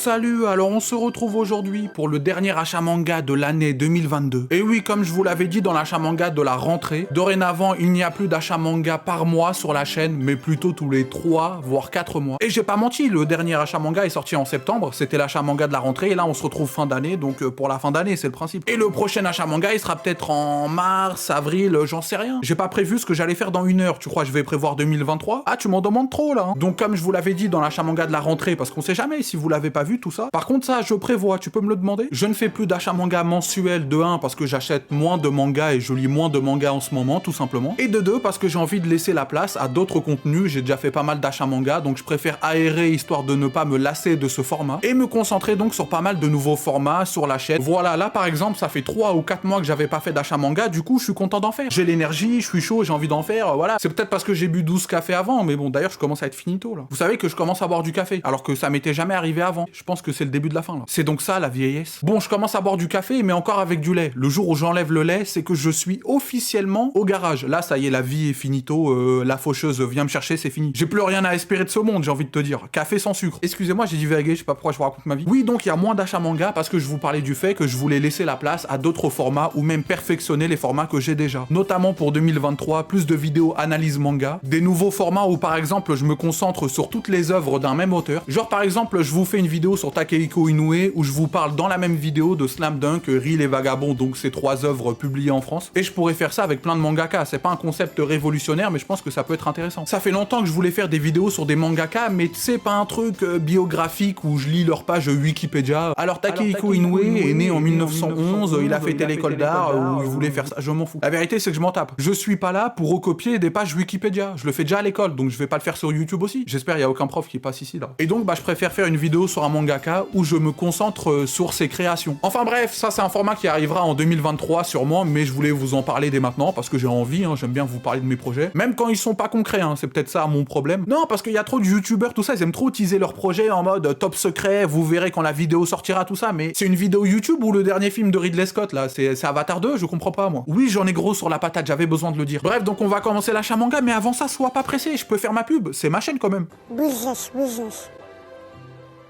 Salut, alors on se retrouve aujourd'hui pour le dernier achat manga de l'année 2022. Et oui, comme je vous l'avais dit dans l'achat manga de la rentrée, dorénavant il n'y a plus d'achat manga par mois sur la chaîne, mais plutôt tous les 3 voire 4 mois. Et j'ai pas menti, le dernier achat manga est sorti en septembre, c'était l'achat manga de la rentrée, et là on se retrouve fin d'année, donc pour la fin d'année c'est le principe. Et le prochain achat manga il sera peut-être en mars, avril, j'en sais rien. J'ai pas prévu ce que j'allais faire dans 1 heure, tu crois que je vais prévoir 2023? Ah, tu m'en demandes trop là, hein. Donc comme je vous l'avais dit dans l'achat manga de la rentrée, parce qu'on sait jamais si vous l'avez pas vu tout ça. Par contre ça, je prévois, tu peux me le demander. Je ne fais plus d'achat manga mensuel de 1 parce que j'achète moins de mangas et je lis moins de mangas en ce moment, tout simplement. Et de 2 parce que j'ai envie de laisser la place à d'autres contenus. J'ai déjà fait pas mal d'achats manga, donc je préfère aérer histoire de ne pas me lasser de ce format et me concentrer donc sur pas mal de nouveaux formats sur la chaîne. Voilà, là par exemple, ça fait 3 ou 4 mois que j'avais pas fait d'achat manga, du coup je suis content d'en faire. J'ai l'énergie, je suis chaud, j'ai envie d'en faire, voilà. C'est peut-être parce que j'ai bu 12 cafés avant, mais bon, d'ailleurs je commence à être finito là. Vous savez que je commence à boire du café, alors que ça m'était jamais arrivé avant. Je pense que c'est le début de la fin là. C'est donc ça la vieillesse. Bon, je commence à boire du café, mais encore avec du lait. Le jour où j'enlève le lait, c'est que je suis officiellement au garage. Là, ça y est, la vie est finito, la faucheuse vient me chercher, c'est fini. J'ai plus rien à espérer de ce monde, j'ai envie de te dire. Café sans sucre. Excusez-moi, j'ai divagué, je sais pas pourquoi je vous raconte ma vie. Oui, donc il y a moins d'achats manga parce que je vous parlais du fait que je voulais laisser la place à d'autres formats ou même perfectionner les formats que j'ai déjà. Notamment pour 2023, plus de vidéos analyse manga, des nouveaux formats où par exemple je me concentre sur toutes les œuvres d'un même auteur. Genre par exemple, je vous fais une vidéo sur Takehiko Inoue où je vous parle dans la même vidéo de Slam Dunk, Reel et Vagabond, donc ces 3 œuvres publiées en France. Et je pourrais faire ça avec plein de mangaka. C'est pas un concept révolutionnaire, mais je pense que ça peut être intéressant. Ça fait longtemps que je voulais faire des vidéos sur des mangaka, mais c'est pas un truc biographique où je lis leur page Wikipédia. Alors Takehiko Inoue est né en 1911, il a fait l'école d'art où il voulait faire ça, je m'en fous. La vérité c'est que je m'en tape. Je suis pas là pour recopier des pages Wikipédia. Je le fais déjà à l'école, donc je vais pas le faire sur YouTube aussi. J'espère il y a aucun prof qui passe ici là. Et donc je préfère faire une vidéo sur un mangaka où je me concentre sur ses créations. Enfin bref, ça c'est un format qui arrivera en 2023 sûrement, mais je voulais vous en parler dès maintenant parce que j'ai envie, hein, j'aime bien vous parler de mes projets, même quand ils sont pas concrets, hein, c'est peut-être ça mon problème. Non, parce qu'il y a trop de youtubeurs, tout ça, ils aiment trop teaser leurs projets en mode top secret, vous verrez quand la vidéo sortira, tout ça, mais c'est une vidéo YouTube ou le dernier film de Ridley Scott là, c'est Avatar 2, je comprends pas moi. Oui, j'en ai gros sur la patate, j'avais besoin de le dire. Bref, donc on va commencer l'achat manga, mais avant ça, sois pas pressé, je peux faire ma pub, c'est ma chaîne quand même. Business.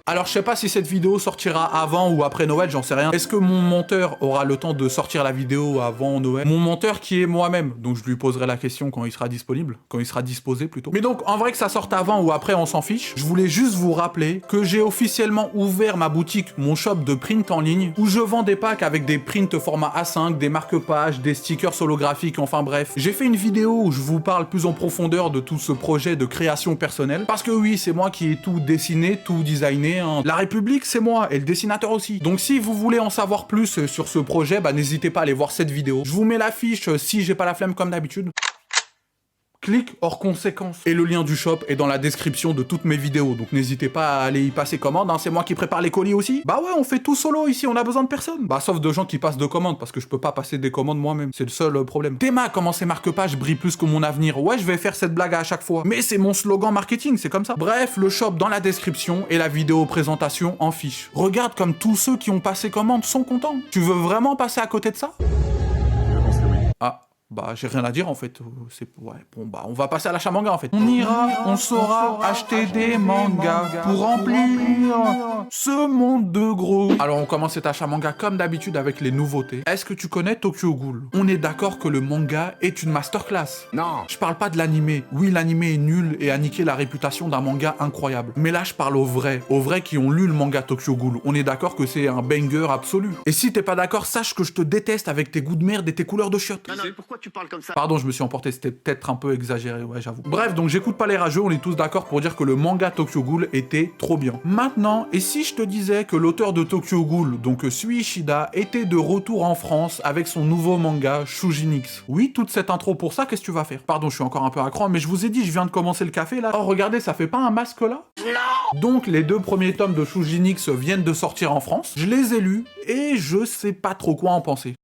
Alors je sais pas si cette vidéo sortira avant ou après Noël, j'en sais rien. Est-ce que mon monteur aura le temps de sortir la vidéo avant Noël? Mon monteur qui est moi-même, donc je lui poserai la question quand il sera disponible, quand il sera disposé plutôt. Mais donc en vrai que ça sorte avant ou après on s'en fiche, je voulais juste vous rappeler que j'ai officiellement ouvert ma boutique, mon shop de print en ligne, où je vends des packs avec des prints format A5, des marque-pages, des stickers holographiques, enfin bref. J'ai fait une vidéo où je vous parle plus en profondeur de tout ce projet de création personnelle, parce que oui, c'est moi qui ai tout dessiné, tout designé. La République, c'est moi, et le dessinateur aussi. Donc si vous voulez en savoir plus sur ce projet, bah n'hésitez pas à aller voir cette vidéo. Je vous mets l'affiche si j'ai pas la flemme comme d'habitude. Clic hors conséquence. Et le lien du shop est dans la description de toutes mes vidéos, donc n'hésitez pas à aller y passer commande, hein, c'est moi qui prépare les colis aussi. Bah ouais, on fait tout solo ici, on a besoin de personne. Bah sauf de gens qui passent de commandes, parce que je peux pas passer des commandes moi-même, c'est le seul problème. Théma, comment ces marque-pages brillent plus que mon avenir? Ouais, je vais faire cette blague à chaque fois, mais c'est mon slogan marketing, c'est comme ça. Bref, le shop dans la description et la vidéo présentation en fiche. Regarde comme tous ceux qui ont passé commande sont contents. Tu veux vraiment passer à côté de ça? Ah. Bah, j'ai rien à dire en fait. C'est ouais, bon bah, on va passer à l'achat manga en fait. On ira, on saura acheter des mangas pour remplir ce monde de gros. Alors, on commence cet achat manga comme d'habitude avec les nouveautés. Est-ce que tu connais Tokyo Ghoul? On est d'accord que le manga est une masterclass. Non. Je parle pas de l'animé. Oui, l'animé est nul et a niqué la réputation d'un manga incroyable. Mais là, je parle aux vrais qui ont lu le manga Tokyo Ghoul. On est d'accord que c'est un banger absolu. Et si t'es pas d'accord, sache que je te déteste avec tes goûts de merde et tes couleurs de chiottes. Non, pourquoi tu parles comme ça? Pardon, je me suis emporté, c'était peut-être un peu exagéré, ouais, j'avoue. Bref, donc j'écoute pas les rageux, on est tous d'accord pour dire que le manga Tokyo Ghoul était trop bien. Maintenant, et si je te disais que l'auteur de Tokyo Ghoul, donc Sui Ishida, était de retour en France avec son nouveau manga Shujinix? Oui, toute cette intro pour ça, qu'est-ce que tu vas faire? Pardon, je suis encore un peu à cran, mais je vous ai dit, je viens de commencer le café là. Oh, regardez, ça fait pas un masque là? Non. Donc, les 2 premiers tomes de Shujinix viennent de sortir en France. Je les ai lus et je sais pas trop quoi en penser.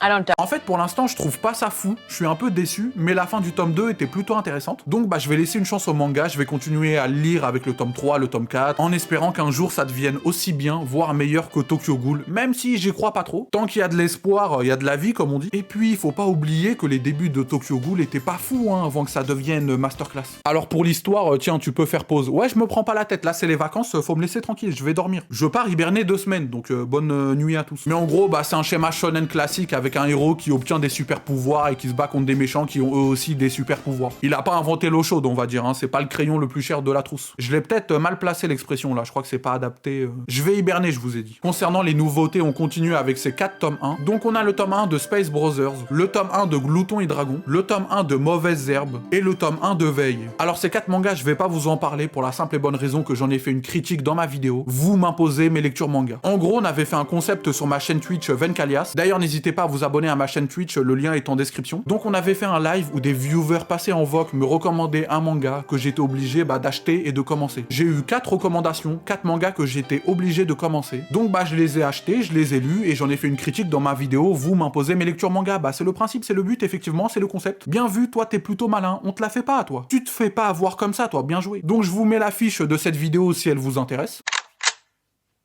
En fait, pour l'instant, je trouve pas ça fou, je suis un peu déçu, mais la fin du tome 2 était plutôt intéressante. Donc bah je vais laisser une chance au manga, je vais continuer à le lire avec le tome 3, le tome 4, en espérant qu'un jour ça devienne aussi bien, voire meilleur que Tokyo Ghoul, même si j'y crois pas trop. Tant qu'il y a de l'espoir, il y a de la vie, comme on dit. Et puis, il faut pas oublier que les débuts de Tokyo Ghoul étaient pas fous, hein, avant que ça devienne masterclass. Alors pour l'histoire, tiens, tu peux faire pause. Ouais, je me prends pas la tête, là c'est les vacances, faut me laisser tranquille, je vais dormir. Je pars hiberner 2 semaines, donc bonne nuit à tous. Mais en gros, bah c'est un schéma shonen classique avec un héros qui obtient des super pouvoirs et qui se bat contre des méchants qui ont eux aussi des super pouvoirs. Il a pas inventé l'eau chaude, on va dire, hein, c'est pas le crayon le plus cher de la trousse. Je l'ai peut-être mal placé l'expression là, je crois que c'est pas adapté. Je vais hiberner, je vous ai dit. Concernant les nouveautés, on continue avec ces 4 tomes 1. Donc on a le tome 1 de Space Brothers, le tome 1 de Glouton et Dragon, le tome 1 de Mauvaises Herbes et le tome 1 de Veille. Alors ces 4 mangas, je vais pas vous en parler pour la simple et bonne raison que j'en ai fait une critique dans ma vidéo. Vous m'imposez mes lectures manga. En gros, on avait fait un concept sur ma chaîne Twitch Venkalias. D'ailleurs, n'hésitez pas à vous abonner à ma chaîne Twitch, le lien est en description. Donc on avait fait un live où des viewers passés en VOC me recommandaient un manga que j'étais obligé d'acheter et de commencer. J'ai eu 4 recommandations, 4 mangas que j'étais obligé de commencer. Donc je les ai achetés, je les ai lus et j'en ai fait une critique dans ma vidéo. Vous m'imposez mes lectures manga. C'est le principe, c'est le but, effectivement, c'est le concept. Bien vu, toi t'es plutôt malin, on te la fait pas à toi. Tu te fais pas avoir comme ça, toi, bien joué. Donc je vous mets l'affiche de cette vidéo si elle vous intéresse.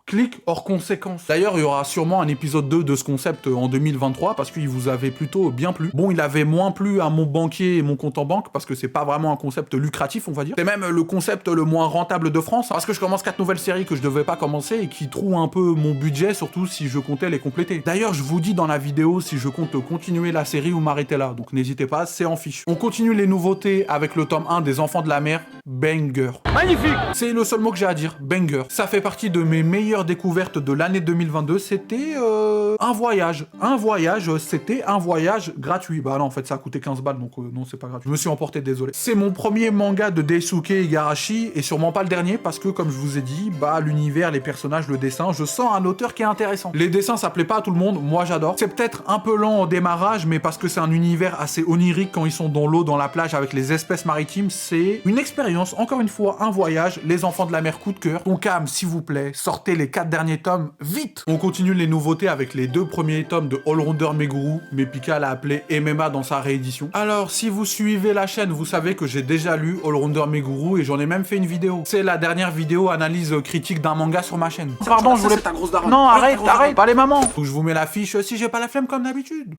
Clic hors conséquence. D'ailleurs, il y aura sûrement un épisode 2 de ce concept en 2023 parce qu'il vous avait plutôt bien plu. Bon, il avait moins plu à mon banquier et mon compte en banque parce que c'est pas vraiment un concept lucratif, on va dire. C'est même le concept le moins rentable de France parce que je commence 4 nouvelles séries que je devais pas commencer et qui trouent un peu mon budget, surtout si je comptais les compléter. D'ailleurs, je vous dis dans la vidéo si je compte continuer la série ou m'arrêter là, donc n'hésitez pas, c'est en fiche. On continue les nouveautés avec le tome 1 des Enfants de la Mer, banger. Magnifique! C'est le seul mot que j'ai à dire, banger. Ça fait partie de mes meilleures découverte de l'année 2022, c'était un voyage. C'était un voyage gratuit. Bah non, en fait, ça a coûté 15 balles, donc non, c'est pas gratuit. Je me suis emporté, désolé. C'est mon premier manga de Daisuke Igarashi, et sûrement pas le dernier, parce que, comme je vous ai dit, l'univers, les personnages, le dessin, je sens un auteur qui est intéressant. Les dessins, ça plaît pas à tout le monde, moi j'adore. C'est peut-être un peu lent au démarrage, mais parce que c'est un univers assez onirique quand ils sont dans l'eau, dans la plage, avec les espèces maritimes, c'est une expérience, encore une fois, un voyage. Les Enfants de la Mer, coup de cœur. Donc, calme, s'il vous plaît, sortez les 4 derniers tomes, vite! On continue les nouveautés avec les 2 premiers tomes de Allrounder Meguru, mais Pika l'a appelé MMA dans sa réédition. Alors, si vous suivez la chaîne, vous savez que j'ai déjà lu Allrounder Meguru et j'en ai même fait une vidéo. C'est la dernière vidéo analyse critique d'un manga sur ma chaîne. Pardon, je voulais... ta grosse daronne. Non, arrête, pas les mamans! Donc je vous mets l'affiche si j'ai pas la flemme comme d'habitude.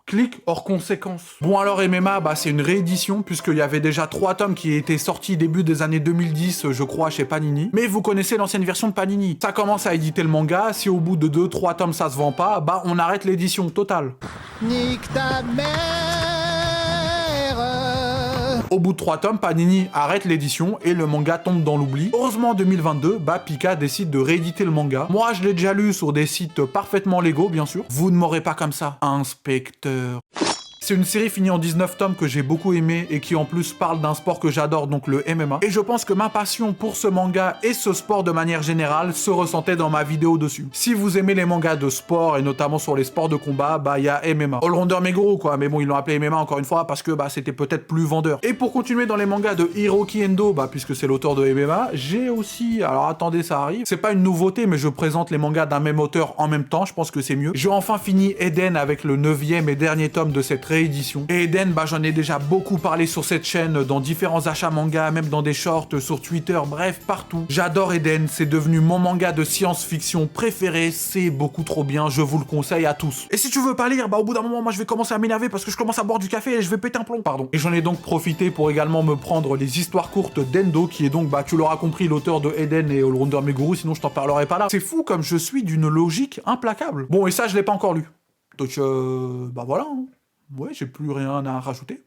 Clic hors conséquence. Bon alors MMA, c'est une réédition puisqu'il y avait déjà 3 tomes qui étaient sortis début des années 2010, je crois, chez Panini. Mais vous connaissez l'ancienne version de Panini. Ça commence à éditer le manga, si au bout de 2-3 tomes ça se vend pas, on arrête l'édition totale. Nique ta mère. Au bout de 3 tomes, Panini arrête l'édition et le manga tombe dans l'oubli. Heureusement en 2022, Pika décide de rééditer le manga. Moi je l'ai déjà lu sur des sites parfaitement légaux bien sûr. Vous ne m'aurez pas comme ça, inspecteur. C'est une série finie en 19 tomes que j'ai beaucoup aimé et qui en plus parle d'un sport que j'adore, donc le MMA. Et je pense que ma passion pour ce manga et ce sport de manière générale se ressentait dans ma vidéo dessus. Si vous aimez les mangas de sport et notamment sur les sports de combat, il y a MMA. Allrounder Meguru quoi, mais bon ils l'ont appelé MMA encore une fois parce que c'était peut-être plus vendeur. Et pour continuer dans les mangas de Hiroki Endo, puisque c'est l'auteur de MMA, j'ai aussi, alors attendez ça arrive, c'est pas une nouveauté mais je présente les mangas d'un même auteur en même temps, je pense que c'est mieux. J'ai enfin fini Eden avec le 9e et dernier tome de cette réédition. Et Eden, j'en ai déjà beaucoup parlé sur cette chaîne, dans différents achats manga, même dans des shorts, sur Twitter, bref, partout. J'adore Eden, c'est devenu mon manga de science-fiction préféré, c'est beaucoup trop bien, je vous le conseille à tous. Et si tu veux pas lire, au bout d'un moment, moi je vais commencer à m'énerver parce que je commence à boire du café et je vais péter un plomb, pardon. Et j'en ai donc profité pour également me prendre les histoires courtes d'Endo, qui est donc, tu l'auras compris, l'auteur de Eden et Allrounder Meguru, sinon je t'en parlerai pas là. C'est fou comme je suis d'une logique implacable. Bon, et ça, je l'ai pas encore lu. Donc, voilà, hein. Ouais, j'ai plus rien à rajouter.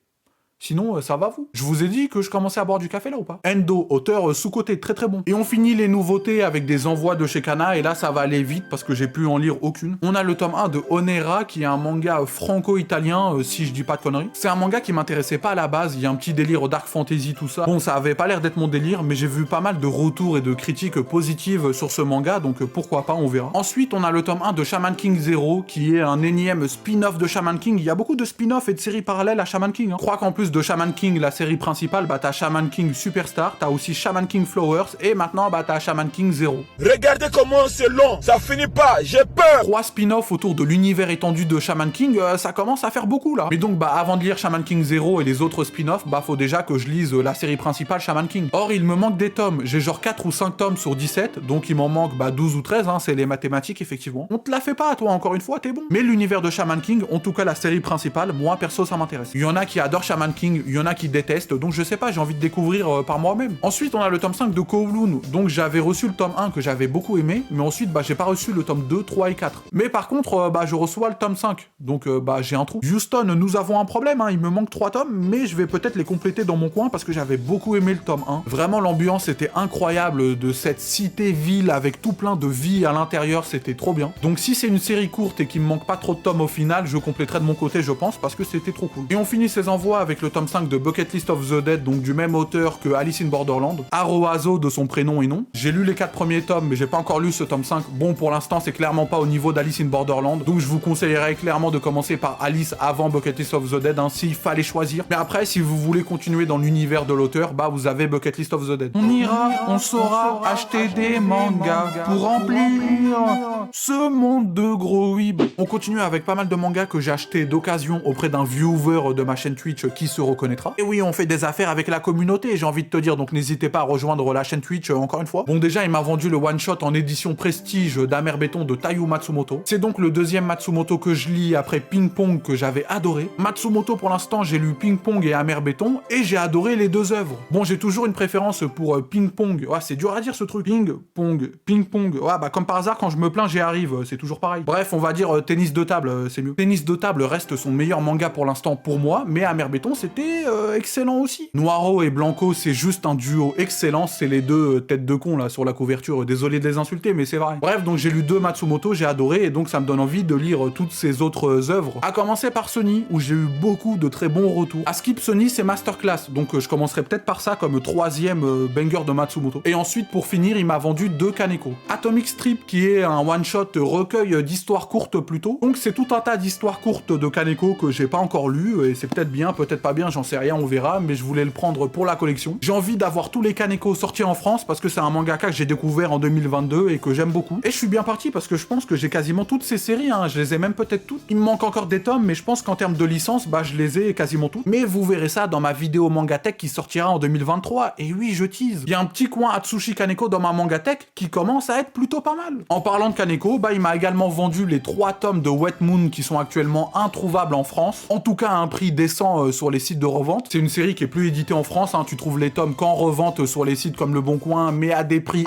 Sinon, ça va vous? Je vous ai dit que je commençais à boire du café là ou pas? Endo, auteur sous-coté, très très bon. Et on finit les nouveautés avec des envois de chez Kana, et là ça va aller vite parce que j'ai pu en lire aucune. On a le tome 1 de Onera, qui est un manga franco-italien, si je dis pas de conneries. C'est un manga qui m'intéressait pas à la base, il y a un petit délire au dark fantasy, tout ça. Bon, ça avait pas l'air d'être mon délire, mais j'ai vu pas mal de retours et de critiques positives sur ce manga, donc pourquoi pas, on verra. Ensuite, on a le tome 1 de Shaman King Zero, qui est un énième spin-off de Shaman King. Il y a beaucoup de spin-off et de séries parallèles à Shaman King, hein. Je crois qu'en plus plus de Shaman King, la série principale, bah t'as Shaman King Superstar, t'as aussi Shaman King Flowers, et maintenant bah t'as Shaman King Zero. Regardez comment c'est long, ça finit pas, j'ai peur. 3 spin-offs autour de l'univers étendu de Shaman King, ça commence à faire beaucoup là. Mais donc bah avant de lire Shaman King Zero et les autres spin-offs, bah faut déjà que je lise la série principale Shaman King. Or il me manque des tomes, j'ai genre 4 ou 5 tomes sur 17, donc il m'en manque bah 12 ou 13, hein, c'est les mathématiques effectivement. On te la fait pas toi, encore une fois, t'es bon. Mais l'univers de Shaman King, en tout cas la série principale, moi perso ça m'intéresse. Il y en a qui adorent Shaman King, il y en a qui détestent, donc je sais pas, j'ai envie de découvrir par moi-même. Ensuite on a le tome 5 de Kowloon, donc j'avais reçu le tome 1 que j'avais beaucoup aimé, mais ensuite bah j'ai pas reçu le tome 2, 3 et 4. Mais par contre bah je reçois le tome 5, donc bah j'ai un trou. Houston, nous avons un problème, hein, il me manque 3 tomes, mais je vais peut-être les compléter dans mon coin parce que j'avais beaucoup aimé le tome 1. Vraiment l'ambiance était incroyable de cette cité-ville avec tout plein de vie à l'intérieur, c'était trop bien. Donc si c'est une série courte et qu'il me manque pas trop de tomes au final, je compléterai de mon côté je pense parce que c'était trop cool. Et on finit ces envois avec le tome 5 de Bucket List of the Dead, donc du même auteur que Alice in Borderland, Aroazo de son prénom et nom. J'ai lu les 4 premiers tomes mais j'ai pas encore lu ce tome 5. Bon pour l'instant c'est clairement pas au niveau d'Alice in Borderland, donc je vous conseillerais clairement de commencer par Alice avant Bucket List of the Dead, hein, s'il fallait choisir. Mais après si vous voulez continuer dans l'univers de l'auteur, bah vous avez Bucket List of the Dead. On ira, on saura acheter des mangas pour remplir ce monde de gros weeb. On continue avec pas mal de mangas que j'ai acheté d'occasion auprès d'un viewer de ma chaîne Twitch qui se reconnaîtra. Et oui, on fait des affaires avec la communauté, j'ai envie de te dire, donc n'hésitez pas à rejoindre la chaîne Twitch encore une fois. Bon déjà, il m'a vendu le one-shot en édition prestige d'Amer Béton de Taiyu Matsumoto. C'est donc le deuxième Matsumoto que je lis après Ping Pong que j'avais adoré. Matsumoto pour l'instant, j'ai lu Ping Pong et Amer Béton et j'ai adoré les deux œuvres. Bon, j'ai toujours une préférence pour Ping Pong. Ouais, c'est dur à dire ce truc. Ping Pong, Ping Pong. Ouais, bah comme par hasard, quand je me plains, j'y arrive. C'est toujours pareil. Bref, on va dire tennis de table, c'est mieux. Tennis de table reste son meilleur manga pour l'instant pour moi, mais Amer Béton, c'était excellent aussi. Noiro et Blanco, c'est juste un duo excellent. C'est les deux têtes de con là sur la couverture. Désolé de les insulter, mais c'est vrai. Bref, donc j'ai lu 2 Matsumoto, j'ai adoré, et donc ça me donne envie de lire toutes ses autres œuvres. À commencer par Sony, où j'ai eu beaucoup de très bons retours. À skip Sony, c'est Masterclass, donc je commencerai peut-être par ça comme 3e banger de Matsumoto. Et ensuite, pour finir, il m'a vendu 2 Kaneko. Atomic Strip, qui est un one-shot recueil d'histoires courtes plutôt. Donc c'est tout un tas d'histoires courtes de Kaneko que j'ai pas encore lu, et c'est peut-être bien, peut-être pas bien, j'en sais rien, on verra, mais je voulais le prendre pour la collection. J'ai envie d'avoir tous les Kaneko sortis en France, parce que c'est un mangaka que j'ai découvert en 2022 et que j'aime beaucoup. Et je suis bien parti parce que je pense que j'ai quasiment toutes ces séries, hein. Je les ai même peut-être toutes. Il me manque encore des tomes, mais je pense qu'en termes de licence, bah je les ai quasiment toutes. Mais vous verrez ça dans ma vidéo Mangatech qui sortira en 2023. Et oui, je tease. Il y a un petit coin Atsushi Kaneko dans ma Mangatech qui commence à être plutôt pas mal. En parlant de Kaneko, bah il m'a également vendu les 3 tomes de Wet Moon qui sont actuellement introuvables en France. En tout cas à un prix décent sur les sites de revente. C'est une série qui est plus éditée en France, hein. Tu trouves les tomes qu'en revente sur les sites comme Le Bon Coin, mais à des prix...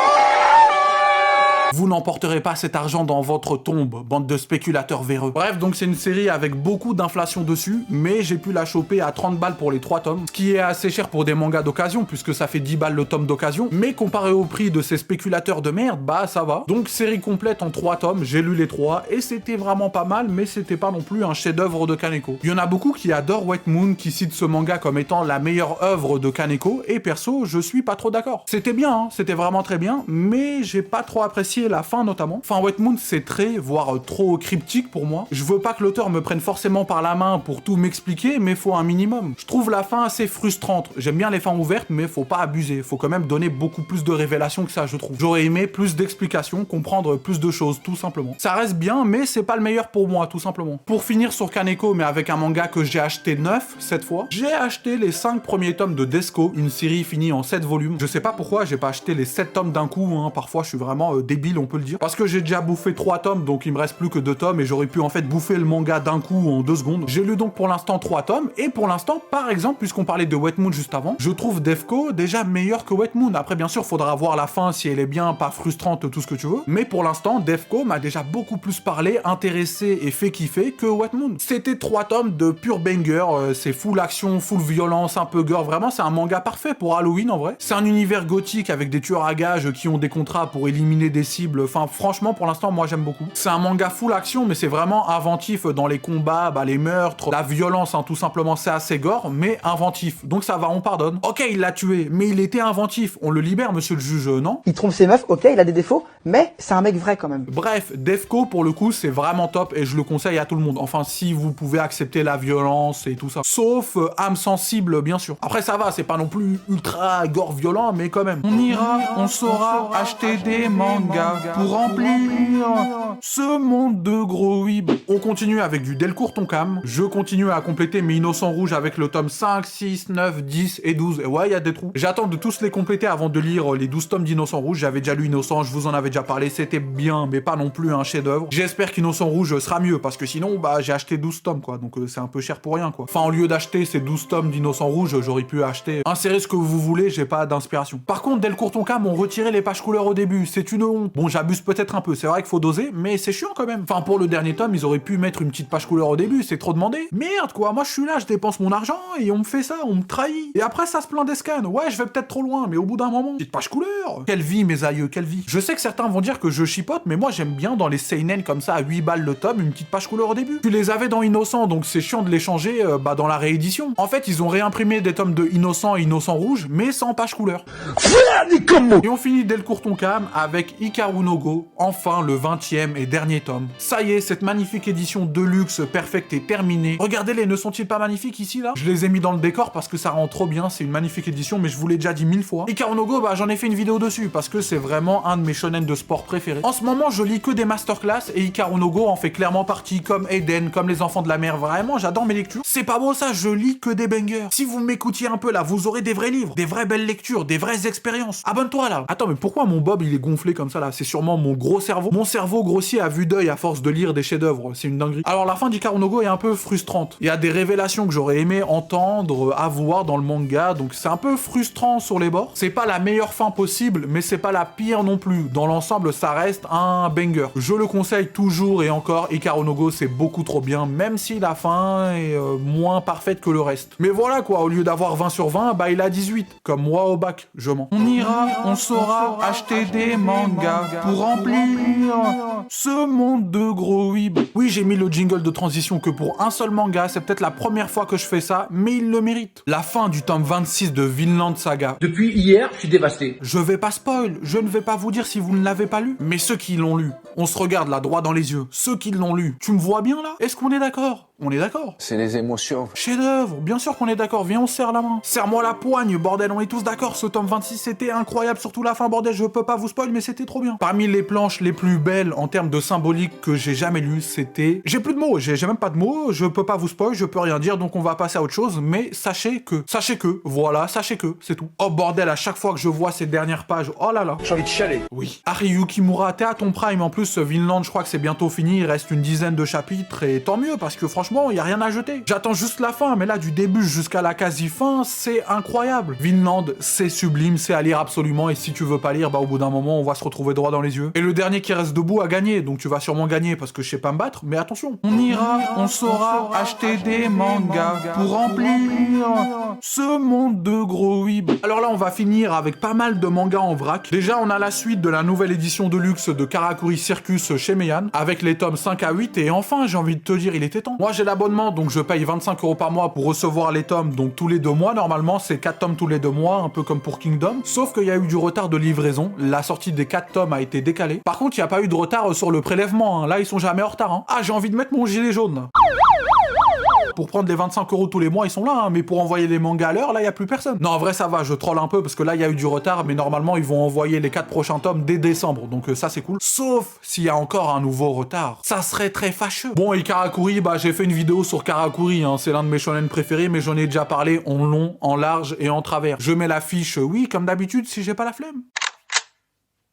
Vous n'emporterez pas cet argent dans votre tombe, bande de spéculateurs véreux. Bref, donc c'est une série avec beaucoup d'inflation dessus, mais j'ai pu la choper à 30 balles pour les 3 tomes, ce qui est assez cher pour des mangas d'occasion, puisque ça fait 10 balles le tome d'occasion, mais comparé au prix de ces spéculateurs de merde, bah ça va. Donc série complète en 3 tomes, j'ai lu les 3, et c'était vraiment pas mal, mais c'était pas non plus un chef-d'œuvre de Kaneko. Il y en a beaucoup qui adorent Wet Moon, qui citent ce manga comme étant la meilleure œuvre de Kaneko, et perso, je suis pas trop d'accord. C'était bien, hein, c'était vraiment très bien, mais j'ai pas trop apprécié la fin notamment. Enfin, Wet Moon, c'est très, voire trop cryptique pour moi. Je veux pas que l'auteur me prenne forcément par la main pour tout m'expliquer, mais faut un minimum. Je trouve la fin assez frustrante. J'aime bien les fins ouvertes, mais faut pas abuser. Faut quand même donner beaucoup plus de révélations que ça, je trouve. J'aurais aimé plus d'explications, comprendre plus de choses, tout simplement. Ça reste bien, mais c'est pas le meilleur pour moi, tout simplement. Pour finir sur Kaneko, mais avec un manga que j'ai acheté neuf, cette fois, j'ai acheté les 5 premiers tomes de Desco, une série finie en 7 volumes. Je sais pas pourquoi j'ai pas acheté les 7 tomes d'un coup, hein. Parfois je suis vraiment débile, on peut le dire. Parce que j'ai déjà bouffé 3 tomes, donc il me reste plus que 2 tomes, et j'aurais pu en fait bouffer le manga d'un coup en 2 secondes. J'ai lu donc pour l'instant 3 tomes, et pour l'instant, par exemple, puisqu'on parlait de Wet Moon juste avant, je trouve Defco déjà meilleur que Wet Moon. Après, bien sûr, faudra voir la fin si elle est bien, pas frustrante, tout ce que tu veux. Mais pour l'instant, Defco m'a déjà beaucoup plus parlé, intéressé et fait kiffer que Wet Moon. C'était 3 tomes de pur banger, c'est full action, full violence, un peu gore. Vraiment, c'est un manga parfait pour Halloween en vrai. C'est un univers gothique avec des tueurs à gages qui ont des contrats pour éliminer des cibles accessible. Enfin, franchement, pour l'instant, moi, j'aime beaucoup. C'est un manga full action, mais c'est vraiment inventif dans les combats, les meurtres, la violence, hein, tout simplement. C'est assez gore, mais inventif. Donc ça va, on pardonne. Ok, il l'a tué, mais il était inventif. On le libère, monsieur le juge, non? Il trompe ses meufs, ok, il a des défauts, mais c'est un mec vrai quand même. Bref, Defco, pour le coup, c'est vraiment top et je le conseille à tout le monde. Enfin, si vous pouvez accepter la violence et tout ça. Sauf âme sensible, bien sûr. Après, ça va, c'est pas non plus ultra gore violent, mais quand même. On ira, on saura acheter des mangas pour remplir ce monde de gros weeb. On continue avec du Delcourt Tonkam. Je continue à compléter mes Innocents Rouges avec le tome 5, 6, 9, 10 et 12. Et ouais, il y a des trous. J'attends de tous les compléter avant de lire les 12 tomes d'Innocents Rouges. J'avais déjà lu Innocent, je vous en avais déjà parlé. C'était bien, mais pas non plus un chef-d'œuvre. J'espère qu'Innocent Rouge sera mieux, parce que sinon, j'ai acheté 12 tomes, quoi. Donc c'est un peu cher pour rien, quoi. Enfin, au lieu d'acheter ces 12 tomes d'Innocent Rouge, j'aurais pu acheter. Insérez ce que vous voulez, j'ai pas d'inspiration. Par contre, Delcourt Tonkam ont retiré les pages couleurs au début. C'est une honte. Bon, j'abuse peut-être un peu. C'est vrai qu'il faut doser, mais c'est chiant quand même. Enfin, pour le dernier tome, ils auraient pu mettre une petite page couleur au début. C'est trop demandé. Merde, quoi. Moi, je suis là, je dépense mon argent et on me fait ça, on me trahit. Et après, ça se plaint des scans. Ouais, je vais peut-être trop loin, mais au bout d'un moment, petite page couleur. Quelle vie, mes aïeux, quelle vie. Je sais que certains vont dire que je chipote, mais moi, j'aime bien dans les seinen comme ça à 8 balles le tome, une petite page couleur au début. Tu les avais dans Innocent, donc c'est chiant de les changer dans la réédition. En fait, ils ont réimprimé des tomes de Innocent et Innocent Rouge, mais sans page couleur. Et on finit Delcourt Tonkam avec Hikaru no Go, enfin le 20e et dernier tome. Ça y est, cette magnifique édition Deluxe Perfect est terminée. Regardez-les, ne sont-ils pas magnifiques ici, là? Je les ai mis dans le décor parce que ça rend trop bien, c'est une magnifique édition, mais je vous l'ai déjà dit 1000 fois. Hikaru no Go, j'en ai fait une vidéo dessus, parce que c'est vraiment un de mes shonen de sport préférés. En ce moment, je lis que des masterclass, et Hikaru no Go en fait clairement partie, comme Eden, comme Les Enfants de la Mer. Vraiment, j'adore mes lectures. C'est pas beau ça, je lis que des bangers. Si vous m'écoutiez un peu là, vous aurez des vrais livres, des vraies belles lectures, des vraies expériences. Abonne-toi là. Attends, mais pourquoi mon bob il est gonflé comme ça là? C'est sûrement mon gros cerveau. Mon cerveau grossit à vue d'œil à force de lire des chefs-d'œuvre. C'est une dinguerie. Alors la fin d'Hikaru no Go est un peu frustrante. Il y a des révélations que j'aurais aimé entendre, avoir dans le manga, donc c'est un peu frustrant sur les bords. C'est pas la meilleure fin possible, mais c'est pas la pire non plus. Dans l'ensemble, ça reste un banger. Je le conseille toujours et encore. Hikaru no Go, c'est beaucoup trop bien, même si la fin est moins parfaite que le reste. Mais voilà quoi, au lieu d'avoir 20 sur 20, il a 18. Comme moi au bac, je mens. On ira, on saura acheter des mangas pour remplir ce monde de gros weeb. Oui, j'ai mis le jingle de transition que pour un seul manga, c'est peut-être la première fois que je fais ça, mais il le mérite. La fin du tome 26 de Vinland Saga. Depuis hier, je suis dévasté. Je vais pas spoil, je ne vais pas vous dire si vous ne l'avez pas lu. Mais ceux qui l'ont lu, on se regarde là droit dans les yeux. Ceux qui l'ont lu, tu me vois bien là? Est-ce qu'on est d'accord? On est d'accord. C'est les émotions. Chef-d'œuvre, bien sûr qu'on est d'accord, viens on se serre la main. Serre-moi la poigne, bordel, on est tous d'accord, ce tome 26 c'était incroyable, surtout la fin, bordel, je peux pas vous spoil, mais c'était trop bien. Parmi les planches les plus belles en termes de symbolique que j'ai jamais lues, c'était... J'ai plus de mots, j'ai même pas de mots, je peux pas vous spoil, je peux rien dire, donc on va passer à autre chose, mais sachez que, voilà, sachez que, c'est tout. Oh bordel, à chaque fois que je vois ces dernières pages, oh là là. J'ai envie de chialer. Oui. Haruhi Kimura, t'es à ton prime, en plus Vinland, je crois que c'est bientôt fini, il reste une dizaine de chapitres, et tant mieux, parce que franchement, il y a rien à jeter. J'attends juste la fin, mais là, du début jusqu'à la quasi-fin, c'est incroyable. Vinland, c'est sublime, c'est à lire absolument, et si tu veux pas lire, au bout d'un moment, on va se retrouver droit dans les yeux. Et le dernier qui reste debout a gagné, donc tu vas sûrement gagner, parce que je sais pas me battre, mais attention. On ira, on saura acheter des mangas pour remplir ce monde de gros weeb. Alors là, on va finir avec pas mal de mangas en vrac. Déjà, on a la suite de la nouvelle édition de luxe de Karakuri Circus chez Meian, avec les tomes 5 à 8, et enfin, j'ai envie de te dire, il était temps. Moi, j'ai l'abonnement, donc je paye 25 € par mois pour recevoir les tomes, donc tous les 2 mois, normalement, c'est 4 tomes tous les 2 mois, un peu comme pour Kingdom, sauf qu'il y a eu du retard de livraison, la sortie des 4 tomes a été décalée. Par contre, il n'y a pas eu de retard sur le prélèvement, hein. Là, ils sont jamais en retard, hein. Ah, j'ai envie de mettre mon gilet jaune, là. Pour prendre les 25 € tous les mois, ils sont là, hein, mais pour envoyer les mangas à l'heure, là, il n'y a plus personne. Non, en vrai, ça va, je troll un peu, parce que là, il y a eu du retard, mais normalement, ils vont envoyer les 4 prochains tomes dès décembre, donc ça, c'est cool. Sauf s'il y a encore un nouveau retard. Ça serait très fâcheux. Bon, et Karakuri, j'ai fait une vidéo sur Karakuri, hein, c'est l'un de mes shonen préférés, mais j'en ai déjà parlé en long, en large et en travers. Je mets l'affiche, oui, comme d'habitude, si j'ai pas la flemme.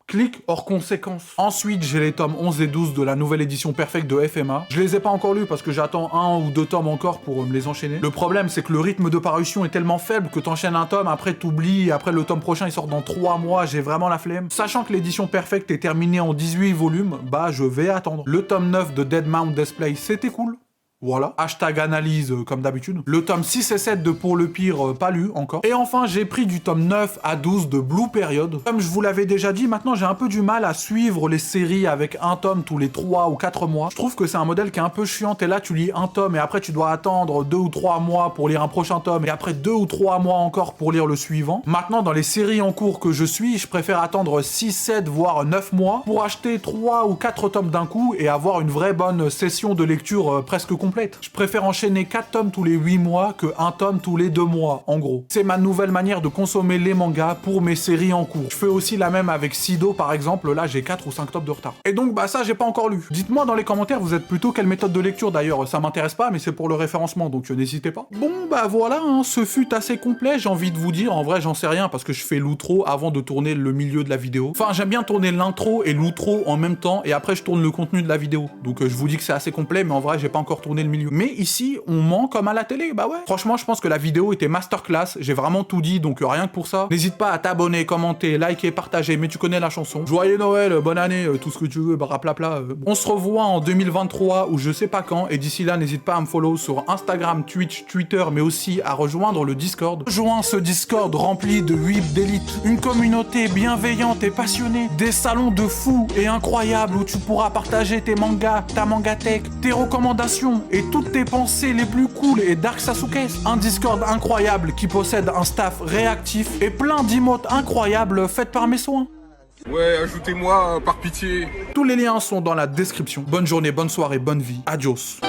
Clic hors conséquence. Ensuite, j'ai les tomes 11 et 12 de la nouvelle édition Perfect de FMA. Je les ai pas encore lus parce que j'attends 1 ou 2 tomes encore pour me les enchaîner. Le problème, c'est que le rythme de parution est tellement faible que t'enchaînes un tome, après t'oublies, et après le tome prochain il sort dans 3 mois, j'ai vraiment la flemme. Sachant que l'édition Perfect est terminée en 18 volumes, je vais attendre. Le tome 9 de Dead Mount Display, c'était cool. Voilà. Hashtag analyse comme d'habitude. Le tome 6 et 7 de Pour le Pire, pas lu encore. Et enfin, j'ai pris du tome 9 à 12 de Blue Period. Comme je vous l'avais déjà dit, maintenant j'ai un peu du mal à suivre les séries avec un tome tous les 3 ou 4 mois. Je trouve que c'est un modèle qui est un peu chiant. T'es là, tu lis un tome et après tu dois attendre 2 ou 3 mois pour lire un prochain tome et après 2 ou 3 mois encore pour lire le suivant. Maintenant, dans les séries en cours que je suis, je préfère attendre 6, 7 voire 9 mois pour acheter 3 ou 4 tomes d'un coup et avoir une vraie bonne session de lecture presque complète. Je préfère enchaîner 4 tomes tous les 8 mois que 1 tome tous les 2 mois, en gros. C'est ma nouvelle manière de consommer les mangas pour mes séries en cours. Je fais aussi la même avec Sido, par exemple. Là, j'ai 4 ou 5 tomes de retard. Et donc, bah ça, j'ai pas encore lu. Dites-moi dans les commentaires, vous êtes plutôt quelle méthode de lecture d'ailleurs. Ça m'intéresse pas, mais c'est pour le référencement, donc n'hésitez pas. Bon, bah voilà, hein, ce fut assez complet, j'ai envie de vous dire. En vrai, j'en sais rien parce que je fais l'outro avant de tourner le milieu de la vidéo. Enfin, j'aime bien tourner l'intro et l'outro en même temps, et après, je tourne le contenu de la vidéo. Donc, je vous dis que c'est assez complet, mais en vrai, j'ai pas encore tourné le milieu. Mais ici, on ment comme à la télé, bah ouais. Franchement, je pense que la vidéo était masterclass, j'ai vraiment tout dit, donc rien que pour ça. N'hésite pas à t'abonner, commenter, liker, partager, mais tu connais la chanson. Joyeux Noël, bonne année, tout ce que tu veux, blablabla. On se revoit en 2023 ou je sais pas quand, et d'ici là, n'hésite pas à me follow sur Instagram, Twitch, Twitter, mais aussi à rejoindre le Discord. Rejoins ce Discord rempli de whips d'élite, une communauté bienveillante et passionnée, des salons de fous et incroyables où tu pourras partager tes mangas, ta mangatech, tes recommandations et toutes tes pensées les plus cool et Dark Sasuke. Un Discord incroyable qui possède un staff réactif et plein d'emotes incroyables faites par mes soins. Ouais, ajoutez-moi par pitié. Tous les liens sont dans la description. Bonne journée, bonne soirée, bonne vie. Adios.